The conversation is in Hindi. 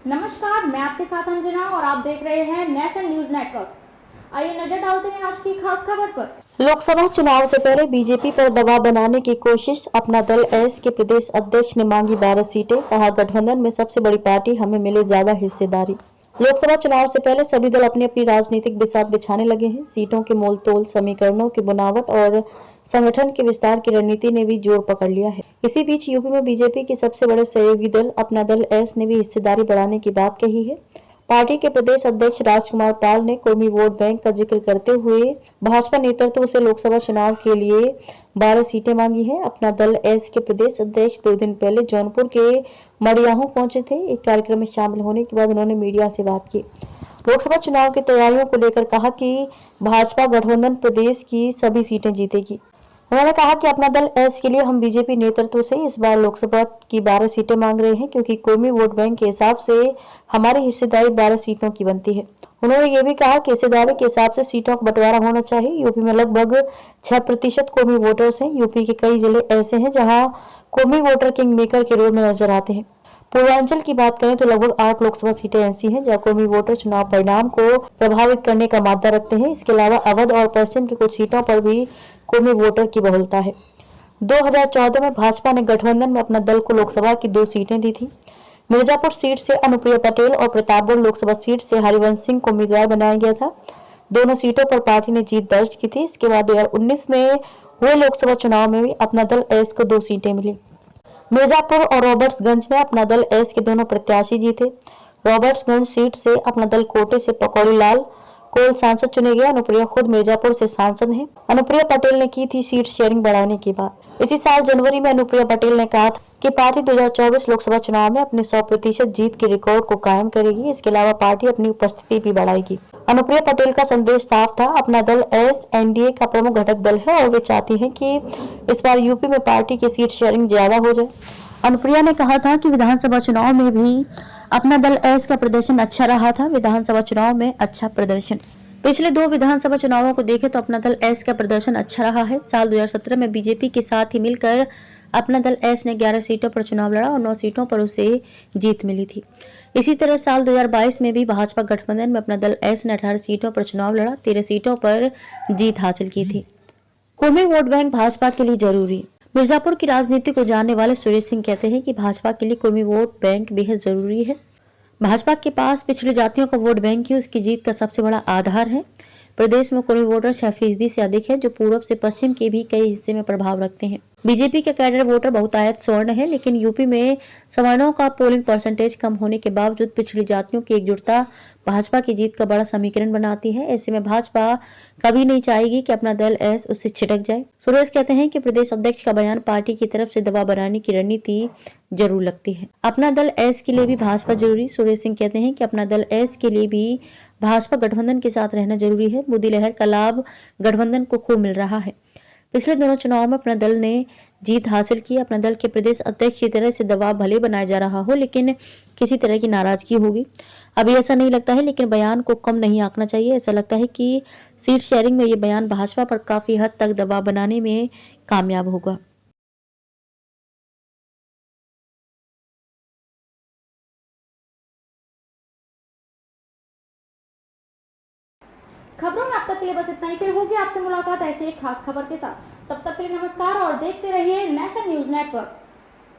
नमस्कार, मैं आपके साथ अंजना और आप देख रहे हैं नेशनल न्यूज नेटवर्क। आइए नजर डालते हैं आज की खास खबर पर। लोकसभा चुनाव से पहले बीजेपी पर दबाव बनाने की कोशिश। अपना दल एस के प्रदेश अध्यक्ष ने मांगी 12 सीटें। कहा, गठबंधन में सबसे बड़ी पार्टी, हमें मिले ज्यादा हिस्सेदारी। लोकसभा चुनाव से पहले सभी दल अपनी अपनी राजनीतिक बिसात बिछाने लगे हैं। सीटों के मोल तोल, समीकरणों की बनावट और संगठन के विस्तार की रणनीति ने भी जोर पकड़ लिया है। इसी बीच यूपी में बीजेपी के सबसे बड़े सहयोगी दल अपना दल एस ने भी हिस्सेदारी बढ़ाने की बात कही है। पार्टी के प्रदेश अध्यक्ष राजकुमार पाल ने कौमी वोट बैंक का जिक्र करते हुए भाजपा नेतृत्व से लोकसभा चुनाव के लिए 12 सीटें मांगी हैं। अपना दल एस के प्रदेश अध्यक्ष 2 दिन पहले जौनपुर के मड़ियाहू पहुंचे थे। एक कार्यक्रम में शामिल होने के बाद उन्होंने मीडिया से बात की। लोकसभा चुनाव की तैयारियों को लेकर कहा कि भाजपा गठबंधन प्रदेश की सभी सीटें जीतेगी। उन्होंने कहा कि अपना दल एस के लिए हम बीजेपी नेतृत्व से इस बार लोकसभा की 12 सीटें मांग रहे हैं, क्योंकि कौमी वोट बैंक के हिसाब से हमारी हिस्सेदारी 12 सीटों की बनती है। उन्होंने ये भी कहा कि हिस्सेदारी के हिसाब से सीटों का बंटवारा होना चाहिए। यूपी में लगभग 6% कौमी वोटर्स हैं। यूपी के कई जिले ऐसे हैं जहां कौमी वोटर किंग मेकर के रूप में नजर आते हैं। पूर्वांचल की बात करें तो लगभग 8 लोकसभा सीटें ऐसी हैं जहां कौमी वोटर चुनाव परिणाम को प्रभावित करने का मादा रखते हैं। इसके अलावा अवध और पश्चिम की कुछ सीटों पर भी कौमी वोटर की बहुलता है। 2014 में भाजपा ने गठबंधन में अपना दल को लोकसभा की 2 सीटें दी थी। मिर्जापुर सीट से अनुप्रिया पटेल और प्रतापगढ़ लोकसभा सीट से हरिवंश सिंह को उम्मीदवार बनाया गया था। दोनों सीटों पर पार्टी ने जीत दर्ज की थी। इसके बाद 2019 में हुए लोकसभा चुनाव में भी अपना दल एस को 2 सीटें मिली। मिर्जापुर और रॉबर्ट्सगंज में अपना दल एस के दोनों प्रत्याशी जीते। रॉबर्ट्सगंज सीट से अपना दल कोटे से पकौड़ी लाल कोल सांसद चुने गए। अनुप्रिया खुद मिर्जापुर से सांसद हैं। अनुप्रिया पटेल ने की थी सीट शेयरिंग बढ़ाने की बात। इसी साल जनवरी में अनुप्रिया पटेल ने कहा था कि पार्टी 2024 लोकसभा चुनाव में अपने 100% जीत के रिकॉर्ड को कायम करेगी। इसके अलावा पार्टी अपनी उपस्थिति भी बढ़ाएगी। अनुप्रिया पटेल का संदेश साफ था, अपना दल एस एनडीए का प्रमुख घटक दल है और वे चाहती हैं कि इस बार यूपी में पार्टी की सीट शेयरिंग ज्यादा हो जाए। अनुप्रिया ने कहा था कि विधानसभा चुनाव में भी अपना दल एस का प्रदर्शन अच्छा रहा था। विधानसभा चुनाव में अच्छा प्रदर्शन। पिछले 2 विधानसभा चुनावों को देखें तो अपना दल एस का प्रदर्शन अच्छा रहा है। साल 2017 में बीजेपी के साथ ही मिलकर अपना दल एस ने 11 सीटों पर चुनाव लड़ा और 9 सीटों पर उसे जीत मिली थी। इसी तरह साल 2022 में भी भाजपा गठबंधन में अपना दल एस ने 18 सीटों पर चुनाव लड़ा, 13 सीटों पर जीत हासिल की थी। कौमी वोट बैंक भाजपा के लिए जरूरी। मिर्जापुर की राजनीति को जानने वाले सुरेश सिंह कहते हैं कि भाजपा के लिए कौमी वोट बैंक बेहद जरूरी है। भाजपा के पास पिछड़ी जातियों का वोट बैंक ही उसकी जीत का सबसे बड़ा आधार है। प्रदेश में कौमी वोटर 6% से अधिक है, जो पूर्व से पश्चिम के भी कई हिस्से में प्रभाव रखते हैं। बीजेपी के कैडर वोटर बहुतायत स्वर्ण है, लेकिन यूपी में सवर्णों का पोलिंग परसेंटेज कम होने के बावजूद पिछड़ी जातियों की एकजुटता भाजपा की जीत का बड़ा समीकरण बनाती है। ऐसे में भाजपा कभी नहीं चाहेगी कि अपना दल एस उससे छिटक जाए। सुरेश कहते हैं कि प्रदेश अध्यक्ष का बयान पार्टी की तरफ से दबाव बनाने की रणनीति जरूर लगती है। अपना दल एस के लिए भी भाजपा जरूरी। सुरेश सिंह कहते हैं कि अपना दल एस के लिए भी भाजपा गठबंधन के साथ रहना जरूरी है। मोदी लहर का लाभ गठबंधन को खूब मिल रहा है। पिछले दोनों चुनाव में अपना दल ने जीत हासिल की। अपना दल के प्रदेश अध्यक्ष की तरह से दबाव भले बनाया जा रहा हो, लेकिन किसी तरह की नाराजगी होगी। अभी ऐसा नहीं लगता है, लेकिन बयान को कम नहीं आंकना चाहिए। ऐसा लगता है कि सीट शेयरिंग में ये बयान भाजपा पर काफी हद तक दबाव बनाने में कामयाब होगा। खबरों में अब तक के लिए बस इतना ही। फिर होगी आपसे मुलाकात ऐसे एक खास खबर के साथ। तब तक के लिए नमस्कार और देखते रहिए नेशनल न्यूज नेटवर्क।